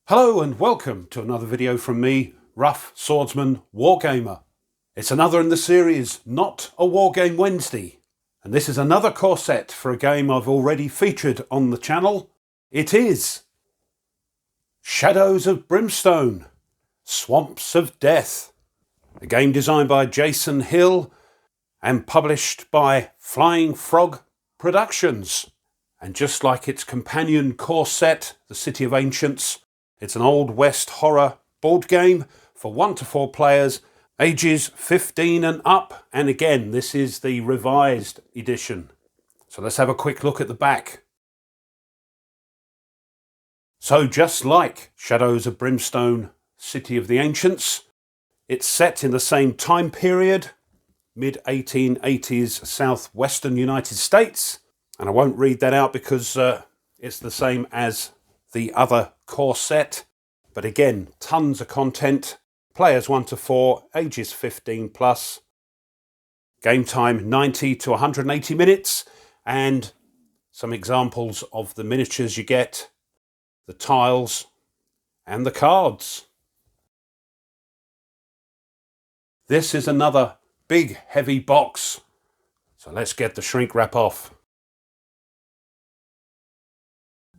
Hello and welcome to another video from me, Rough Swordsman Wargamer. It's another in the series, Not a Wargame Wednesday. And this is another core set for a game I've already featured on the channel. It is Shadows of Brimstone, Swamps of Death. A game designed by Jason Hill and published by Flying Frog Productions. And just like its companion core set, The City of Ancients, it's an Old West horror board game for 1 to 4 players, ages 15 and up. And again, this is the revised edition. So let's have a quick look at the back. So just like Shadows of Brimstone, City of the Ancients, it's set in the same time period, mid-1880s southwestern United States. And I won't read that out because it's the same as the other core set. But again, tons of content. Players 1 to 4, ages 15 plus. Game time 90 to 180 minutes. And some examples of the miniatures you get, the tiles and the cards. This is another big heavy box. So let's get the shrink wrap off.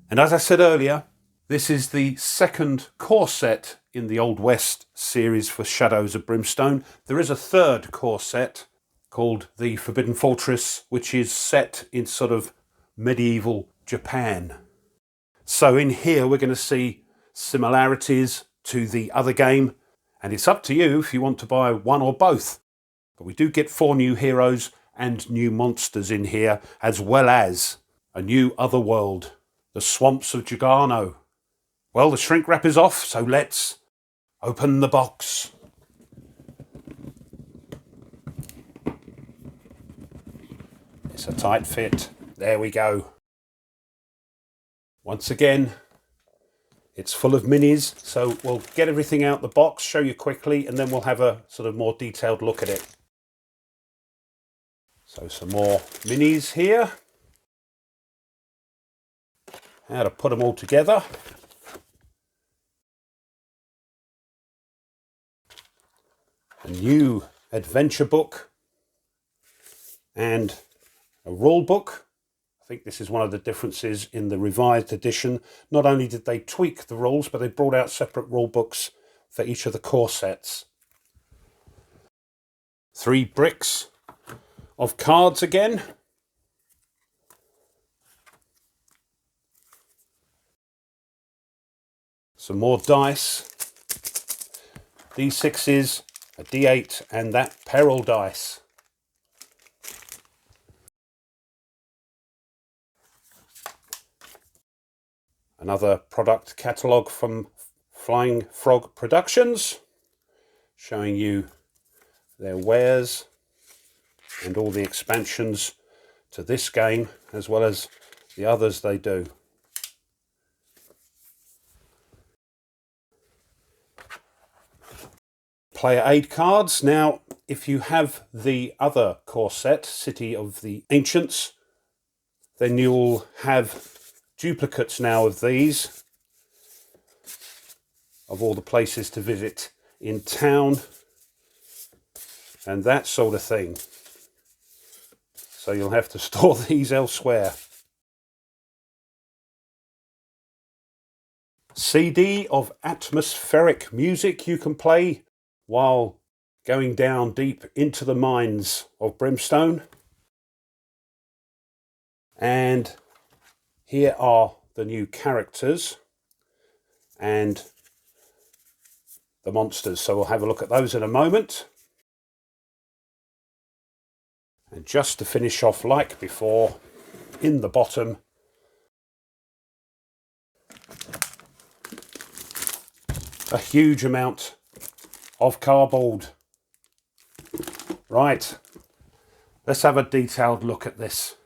And as I said earlier, this is the second core set in the Old West series for Shadows of Brimstone. There is a third core set called The Forbidden Fortress, which is set in sort of medieval Japan. So in here we're going to see similarities to the other game, and it's up to you if you want to buy one or both. But we do get 4 new heroes and new monsters in here, as well as a new other world. The Swamps of Jagano. Well, the shrink wrap is off, so let's open the box. It's a tight fit. There we go. Once again, it's full of minis, so we'll get everything out the box, show you quickly, and then we'll have a sort of more detailed look at it. So some more minis here. How to put them all together. A new adventure book and a rule book. I think this is one of the differences in the revised edition. Not only did they tweak the rules, but they brought out separate rule books for each of the core sets. 3 bricks of cards again. Some more dice, D6s, a D8 and that peril dice. Another product catalogue from Flying Frog Productions, showing you their wares and all the expansions to this game, as well as the others they do. Player aid cards. Now, if you have the other core set, City of the Ancients, then you'll have duplicates now of these, of all the places to visit in town and that sort of thing. So you'll have to store these elsewhere. CD of atmospheric music you can play while going down deep into the mines of Brimstone. And here are the new characters and the monsters. So we'll have a look at those in a moment. And just to finish off like before, in the bottom, a huge amount of cardboard. Right, let's have a detailed look at this.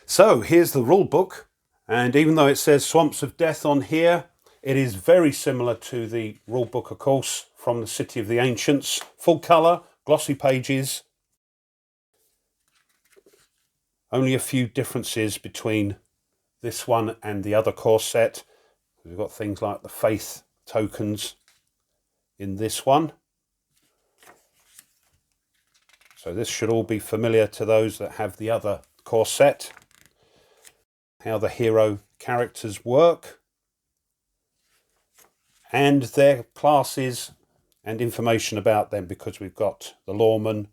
So here's the rule book, and even though it says Swamps of Death on here, it is very similar to the rule book, of course, from the City of the Ancients. Full colour, glossy pages. Only a few differences between this one and the other core set. We've got things like the faith tokens in this one. So this should all be familiar to those that have the other core set. How the hero characters work and their classes and information about them, because we've got the lawman,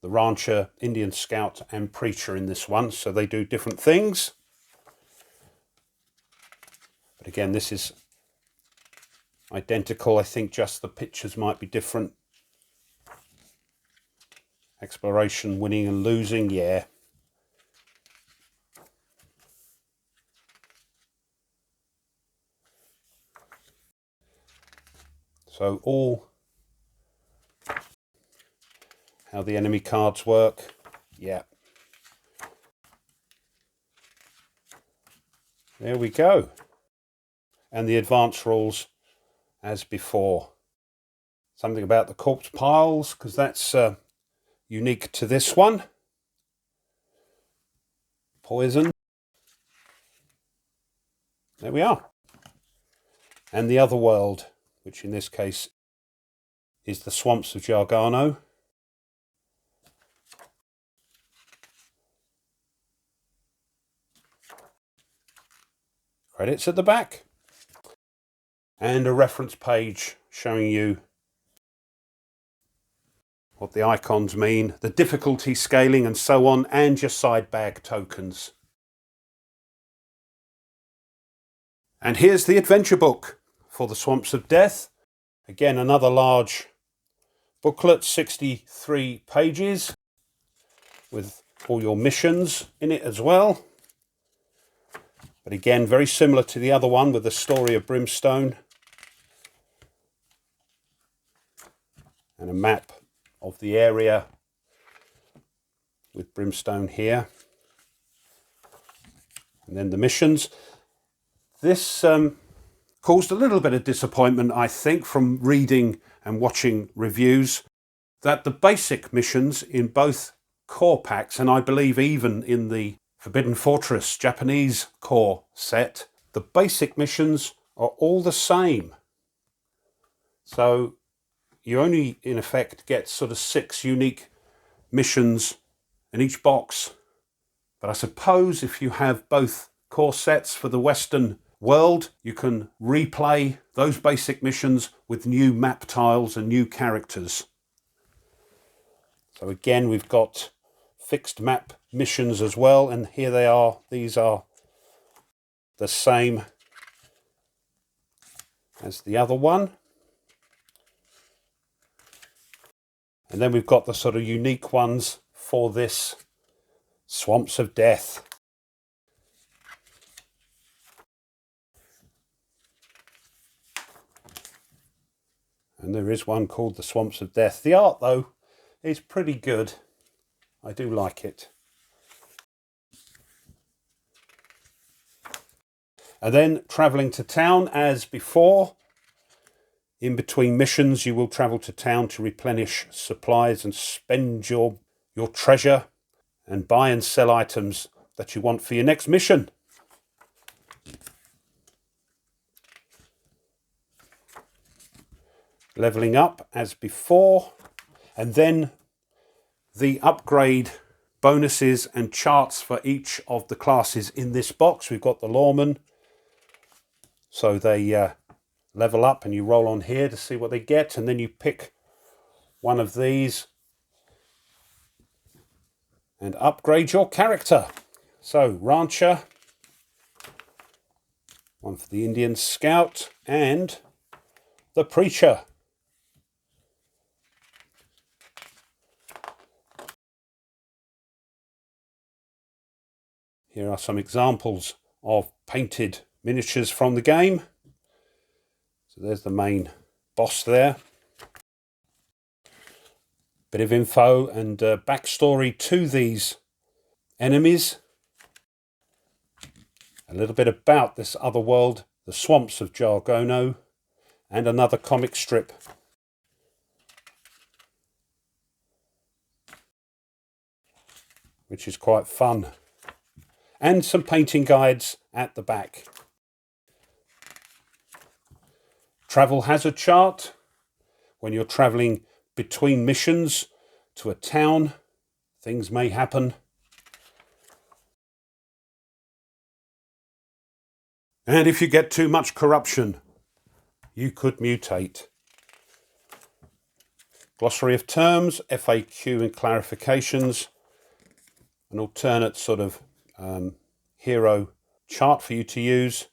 the rancher, Indian scout and preacher in this one, so they do different things. But again, this is identical. I think just the pictures might be different. Exploration, winning and losing, yeah. So all how the enemy cards work, yeah. There we go. And the advanced rules as before. Something about the corpse piles, because that's unique to this one. Poison. There we are. And the other world, which in this case is the swamps of Jargano. Credits at the back. And a reference page showing you what the icons mean, the difficulty scaling and so on, and your side bag tokens. And here's the adventure book for the Swamps of Death. Again, another large booklet, 63 pages, with all your missions in it as well. But again, very similar to the other one with the story of Brimstone. And a map of the area with Brimstone here. And then the missions. This caused a little bit of disappointment, I think, from reading and watching reviews, that the basic missions in both core packs, and I believe even in the Forbidden Fortress Japanese core set, the basic missions are all the same. So you only, in effect, get sort of 6 unique missions in each box. But I suppose if you have both core sets for the Western world, you can replay those basic missions with new map tiles and new characters. So again, we've got fixed map missions as well, and here they are. These are the same as the other one. And then we've got the sort of unique ones for this Swamps of Death. And there is one called the Swamps of Death. The art, though, is pretty good. I do like it. And then travelling to town as before. In between missions, you will travel to town to replenish supplies and spend your treasure and buy and sell items that you want for your next mission. Levelling up as before, and then the upgrade bonuses and charts for each of the classes in this box. We've got the lawman, so they level up and you roll on here to see what they get, and then you pick one of these and upgrade your character. So rancher, one for the Indian scout, and the preacher. Here are some examples of painted miniatures from the game. So there's the main boss there. Bit of info and backstory to these enemies. A little bit about this other world, the Swamps of Jargano, and another comic strip. Which is quite fun. And some painting guides at the back. Travel hazard chart. When you're travelling between missions to a town, things may happen. And if you get too much corruption, you could mutate. Glossary of terms, FAQ and clarifications, an alternate sort of hero chart for you to use.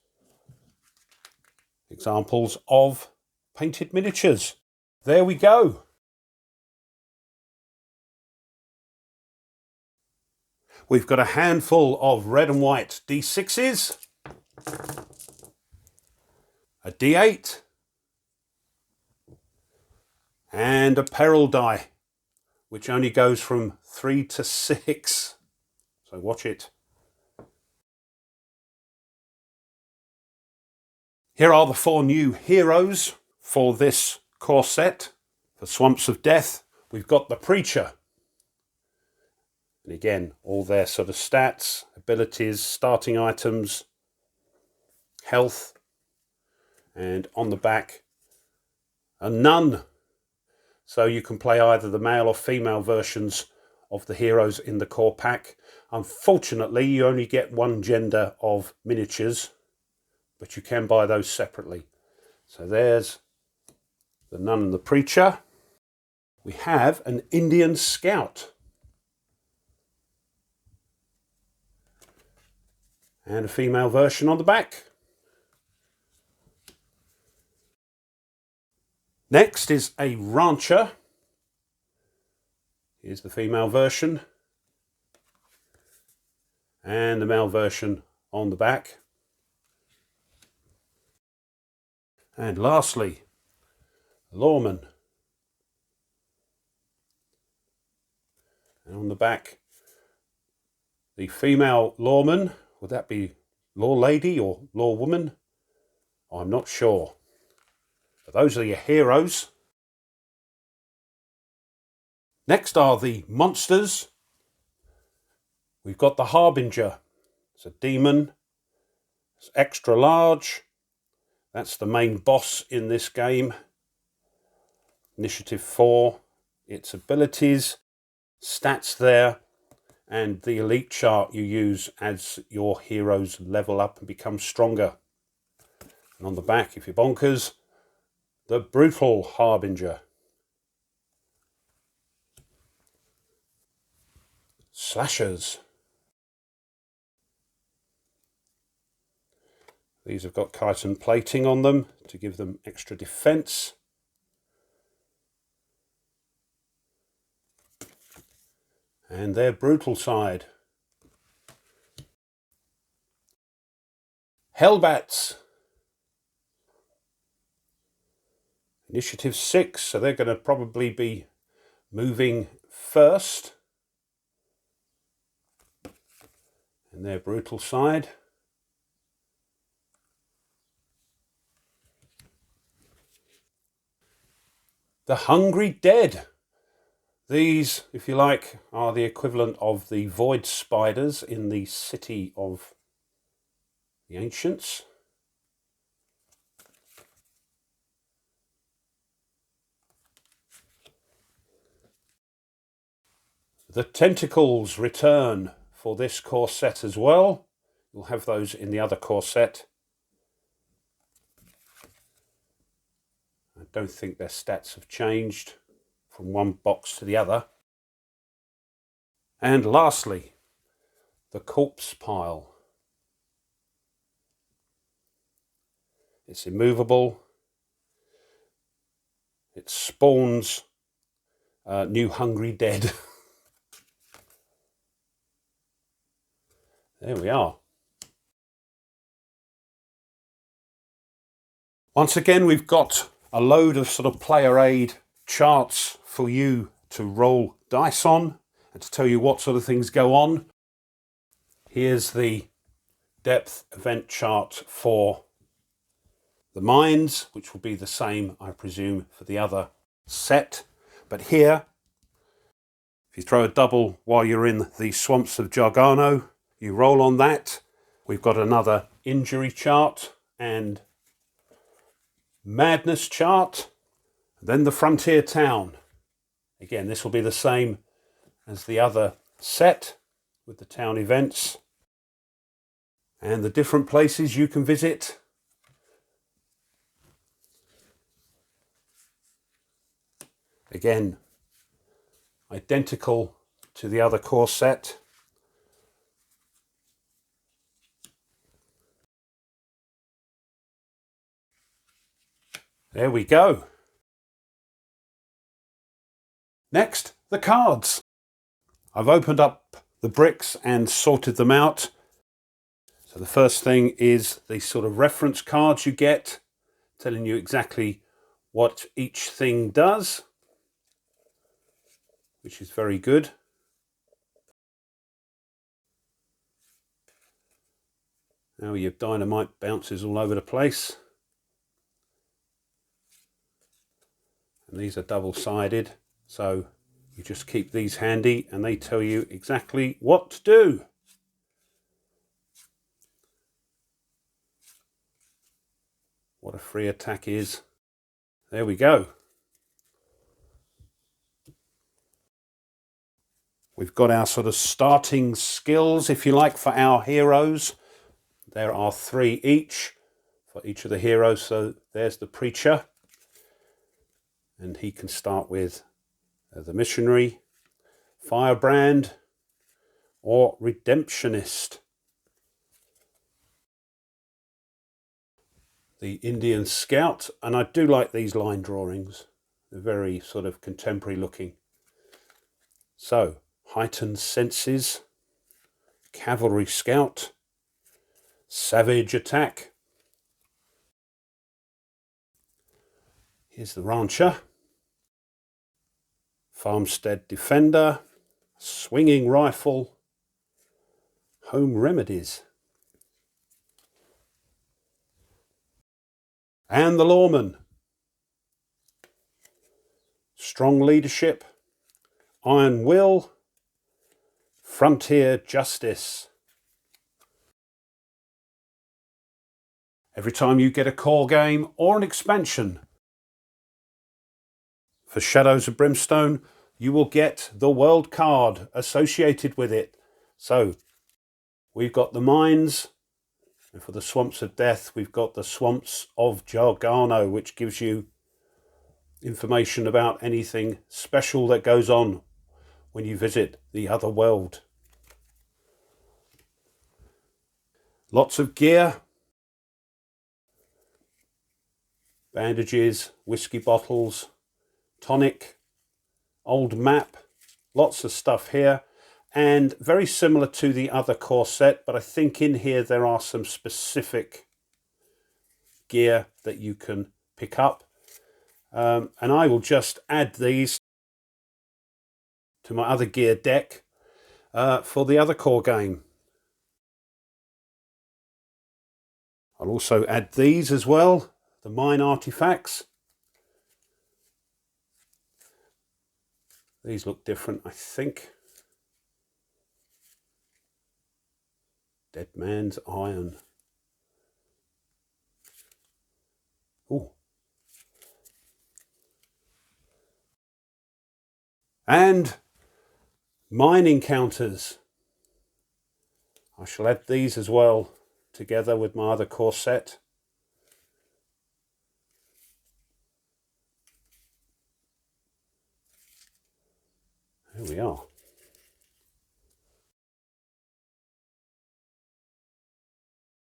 Examples of painted miniatures. There we go. We've got a handful of red and white D6s, a D8, and a peril die, which only goes from 3 to 6. So watch it. Here are the 4 new heroes for this core set. For Swamps of Death, we've got the Preacher. And again, all their sort of stats, abilities, starting items, health. And on the back, a nun. So you can play either the male or female versions of the heroes in the core pack. Unfortunately, you only get one gender of miniatures, but you can buy those separately. So there's the nun and the Preacher. We have an Indian Scout. And a female version on the back. Next is a Rancher. Here's the female version. And the male version on the back. And lastly, Lawman. And on the back, the female Lawman. Would that be Law Lady or Law Woman? I'm not sure. But those are your heroes. Next are the monsters. We've got the Harbinger. It's a demon. It's extra large. That's the main boss in this game. Initiative 4. Its abilities, stats there, and the elite chart you use as your heroes level up and become stronger. And on the back, if you're bonkers, the Brutal Harbinger. Slashers. These have got chitin plating on them to give them extra defense. And their brutal side. Hellbats. Initiative 6, so they're going to probably be moving first. And their brutal side. The Hungry Dead. These, if you like, are the equivalent of the Void Spiders in the City of the Ancients. The Tentacles return for this core set as well. You'll have those in the other core set. I don't think their stats have changed from one box to the other. And lastly, the Corpse Pile. It's immovable. It spawns new Hungry Dead. There we are. Once again, we've got a load of sort of player aid charts for you to roll dice on and to tell you what sort of things go on. Here's the depth event chart for the mines, which will be the same, I presume, for the other set. But here, if you throw a double while you're in the Swamps of Jargano, you roll on that. We've got another injury chart and madness chart. Then the frontier town. Again, this will be the same as the other set with the town events and the different places you can visit. Again, identical to the other core set. There we go. Next, the cards. I've opened up the bricks and sorted them out. So the first thing is the sort of reference cards you get, telling you exactly what each thing does, which is very good. Now your dynamite bounces all over the place. And these are double-sided, so you just keep these handy and they tell you exactly what to do. What a free attack is. There we go. We've got our sort of starting skills, if you like, for our heroes. There are 3 each for each of the heroes. So there's the preacher. And he can start with the missionary, firebrand, or redemptionist. The Indian scout, and I do like these line drawings. They're very sort of contemporary looking. So, heightened senses, cavalry scout, savage attack. Here's the rancher, farmstead defender, swinging rifle, home remedies. And the lawman, strong leadership, iron will, frontier justice. Every time you get a core game or an expansion for Shadows of Brimstone, you will get the world card associated with it. So we've got the mines, and for the swamps of death, we've got the swamps of Jargano, which gives you information about anything special that goes on when you visit the other world. Lots of gear, bandages, whiskey bottles, tonic, old map, lots of stuff here, and very similar to the other core set, but I think in here there are some specific gear that you can pick up, and I will just add these to my other gear deck for the other core game. I'll also add these as well, the mine artifacts. These look different, I think. Dead Man's Iron. Ooh. And mine encounters. I shall add these as well together with my other core set. There we are.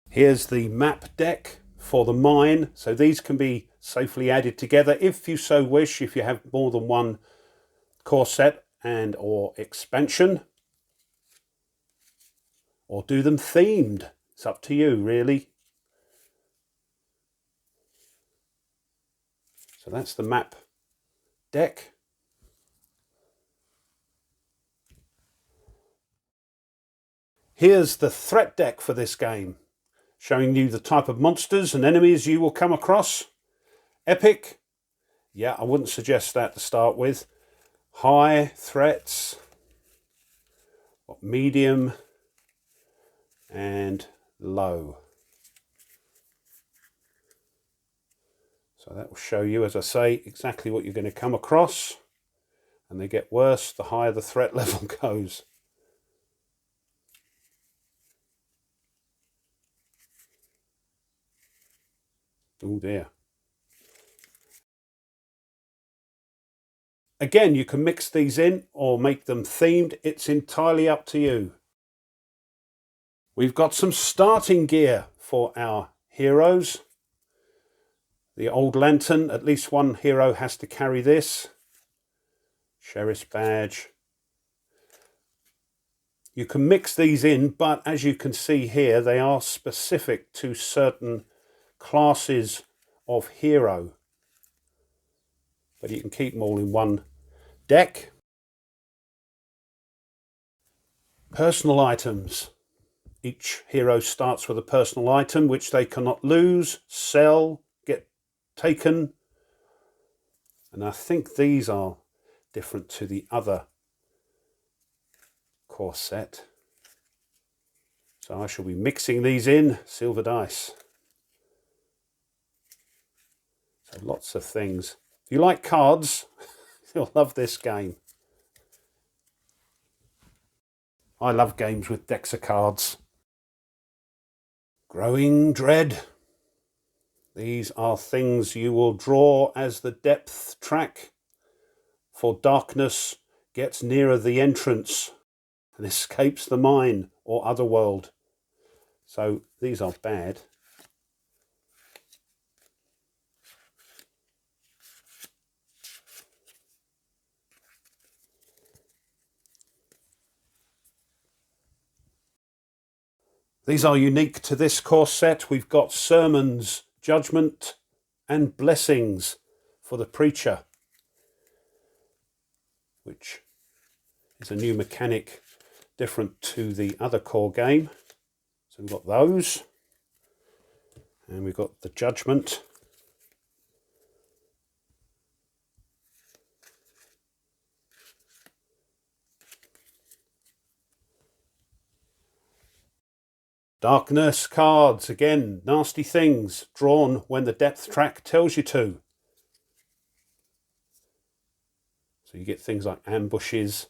Here's the map deck for the mine. So these can be safely added together if you so wish, if you have more than one core set and or expansion. Or do them themed. It's up to you, really. So that's the map deck. Here's the threat deck for this game, showing you the type of monsters and enemies you will come across. Epic. Yeah, I wouldn't suggest that to start with. High threats. Medium. And low. So that will show you, as I say, exactly what you're going to come across. And they get worse the higher the threat level goes. Oh dear. Again, you can mix these in or make them themed. It's entirely up to you. We've got some starting gear for our heroes. The old lantern, at least one hero has to carry this. Sheriff's badge. You can mix these in, but as you can see here, they are specific to certain classes of hero. But you can keep them all in one deck. Personal items. Each hero starts with a personal item which they cannot lose, sell, get taken. And I think these are different to the other core set. So I shall be mixing these in, silver dice. So lots of things. If you like cards, you'll love this game. I love games with decks of cards. Growing Dread. These are things you will draw as the depth track for darkness gets nearer the entrance and escapes the mine or other world. So these are bad. These are unique to this core set. We've got sermons, judgment, and blessings for the preacher, which is a new mechanic different to the other core game. So we've got those, and we've got the judgment. Darkness cards, again, nasty things drawn when the depth track tells you to. So you get things like ambushes,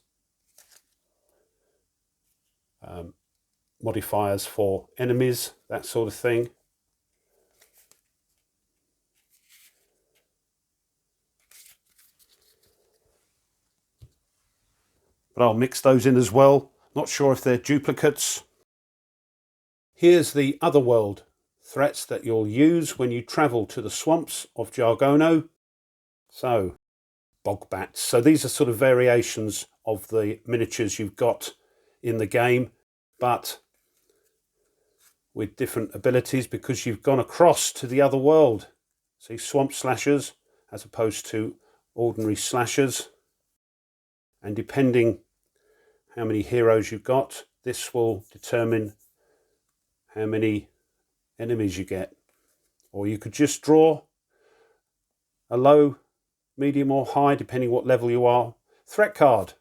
modifiers for enemies, that sort of thing. But I'll mix those in as well. Not sure if they're duplicates. Here's the otherworld threats that you'll use when you travel to the swamps of Jargono. So, bog bats. So these are sort of variations of the miniatures you've got in the game, but with different abilities because you've gone across to the other world. See, swamp slashers as opposed to ordinary slashers. And depending how many heroes you've got, this will determine how many enemies you get. Or you could just draw a low, medium or high, depending what level you are, threat card.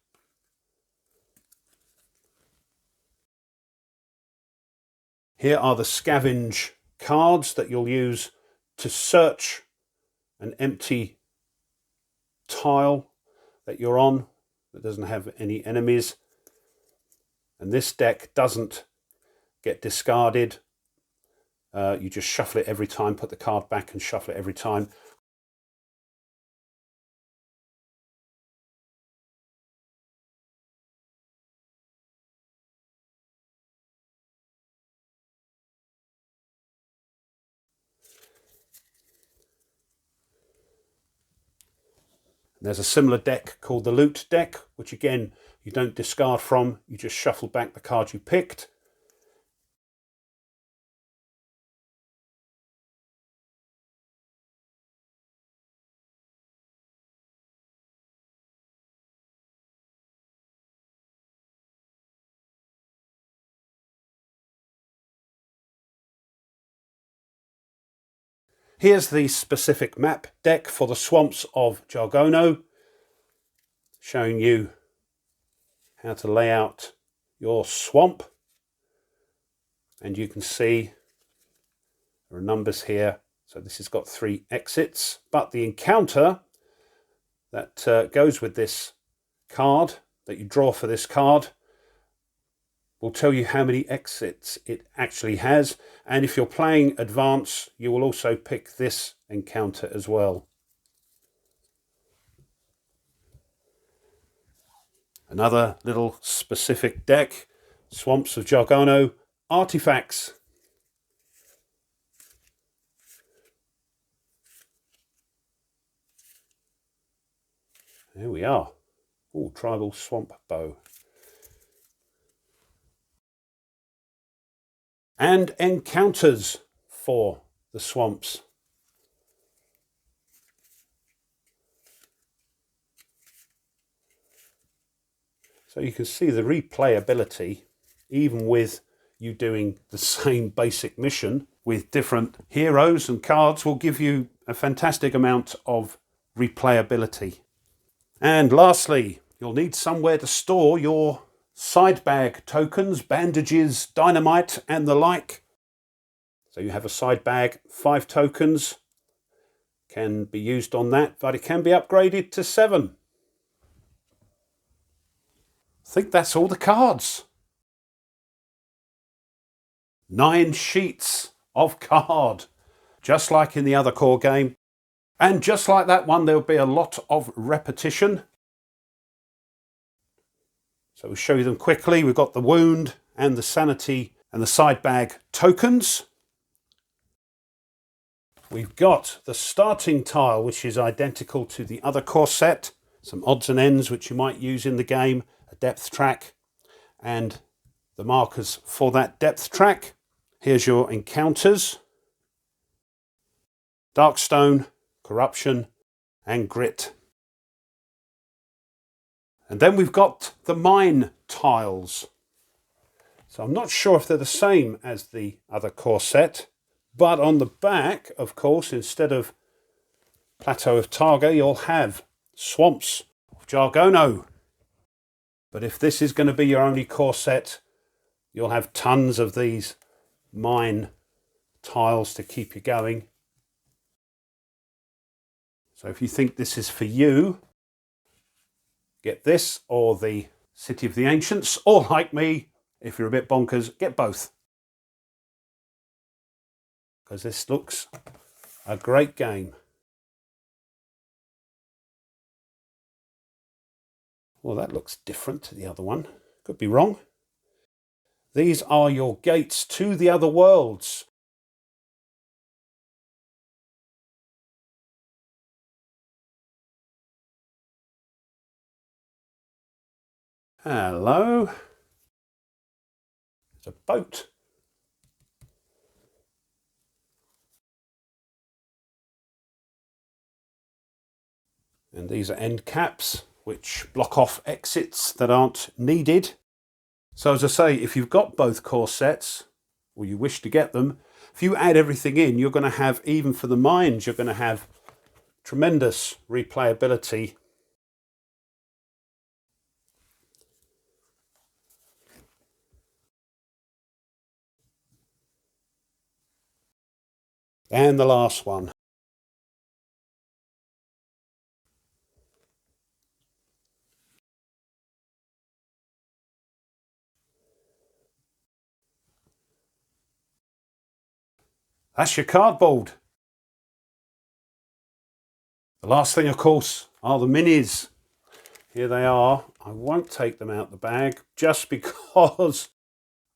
Here are the scavenge cards that you'll use to search an empty tile that you're on that doesn't have any enemies. And this deck doesn't get discarded. You just shuffle it every time, put the card back and shuffle it every time. There's a similar deck called the Loot deck, which again, you don't discard from, you just shuffle back the card you picked. Here's the specific map deck for the swamps of Jargono, showing you how to lay out your swamp and you can see there are numbers here. So this has got 3 exits, but the encounter that goes with this card, that you draw for this card, will tell you how many exits it actually has. And if you're playing advance, you will also pick this encounter as well. Another little specific deck, Swamps of Jargono Artifacts. There we are. Oh, Tribal Swamp Bow. And encounters for the swamps. So you can see the replayability, even with you doing the same basic mission with different heroes and cards, will give you a fantastic amount of replayability. And lastly, you'll need somewhere to store your side bag tokens, bandages, dynamite and the like. So you have a side bag, 5 tokens can be used on that, but it can be upgraded to 7. I think that's all the cards. 9 sheets of card, just like in the other core game. And just like that one, there'll be a lot of repetition. So we'll show you them quickly. We've got the wound and the sanity and the side bag tokens. We've got the starting tile, which is identical to the other core set. Some odds and ends which you might use in the game, a depth track, and the markers for that depth track. Here's your encounters: Darkstone, Corruption, and Grit. And then we've got the mine tiles. So I'm not sure if they're the same as the other core set, but on the back, of course, instead of Plateau of Targa, you'll have Swamps of Jargono. But if this is going to be your only core set, you'll have tons of these mine tiles to keep you going. So if you think this is for you, get this or the City of the Ancients, or like me, if you're a bit bonkers, get both. Because this looks a great game. Well, that looks different to the other one. Could be wrong. These are your gates to the other worlds. Hello. It's a boat. And these are end caps, which block off exits that aren't needed. So as I say, if you've got both core sets, or you wish to get them, if you add everything in, you're going to have, even for the mines, you're going to have tremendous replayability. And the last one. That's your cardboard. The last thing, of course, are the minis. Here they are. I won't take them out the bag just because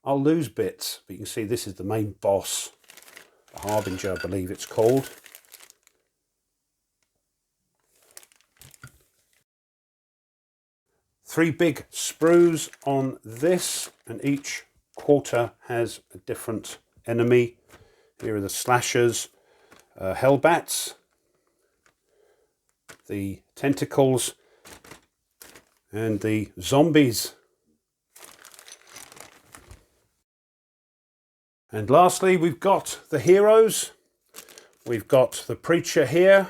I'll lose bits. But you can see this is the main boss, the Harbinger, I believe it's called. Three big sprues on this, and each quarter has a different enemy. Here are the slashers, hellbats, the tentacles, and the zombies. And lastly, we've got the heroes. We've got the preacher here.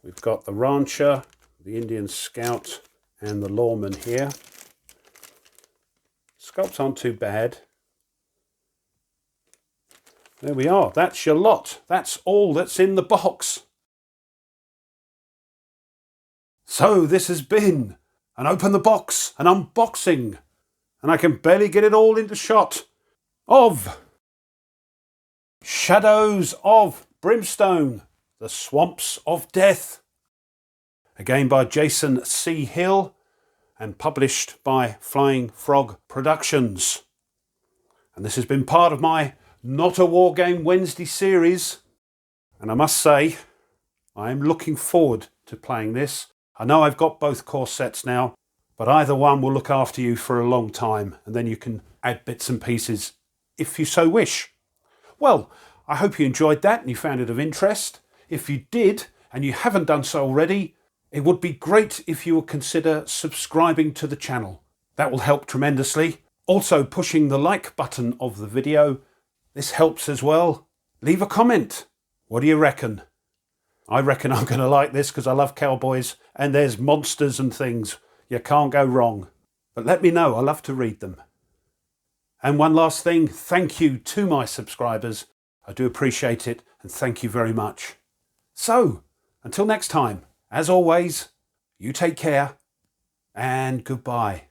We've got the rancher, the Indian scout, and the lawman here. Sculpts aren't too bad. There we are. That's your lot. That's all that's in the box. So this has been an Open the Box, an unboxing, and I can barely get it all into shot, of Shadows of Brimstone, The Swamps of Death. A game by Jason C. Hill and published by Flying Frog Productions. And this has been part of my Not a Wargame Wednesday series. And I must say, I am looking forward to playing this. I know I've got both core sets now, but either one will look after you for a long time, and then you can add bits and pieces if you so wish. Well, I hope you enjoyed that and you found it of interest. If you did, and you haven't done so already, it would be great if you would consider subscribing to the channel. That will help tremendously. Also, pushing the like button of the video. This helps as well. Leave a comment. What do you reckon? I reckon I'm going to like this because I love cowboys and there's monsters and things. You can't go wrong. But let me know. I love to read them. And one last thing. Thank you to my subscribers. I do appreciate it and thank you very much. So, until next time, as always, you take care and goodbye.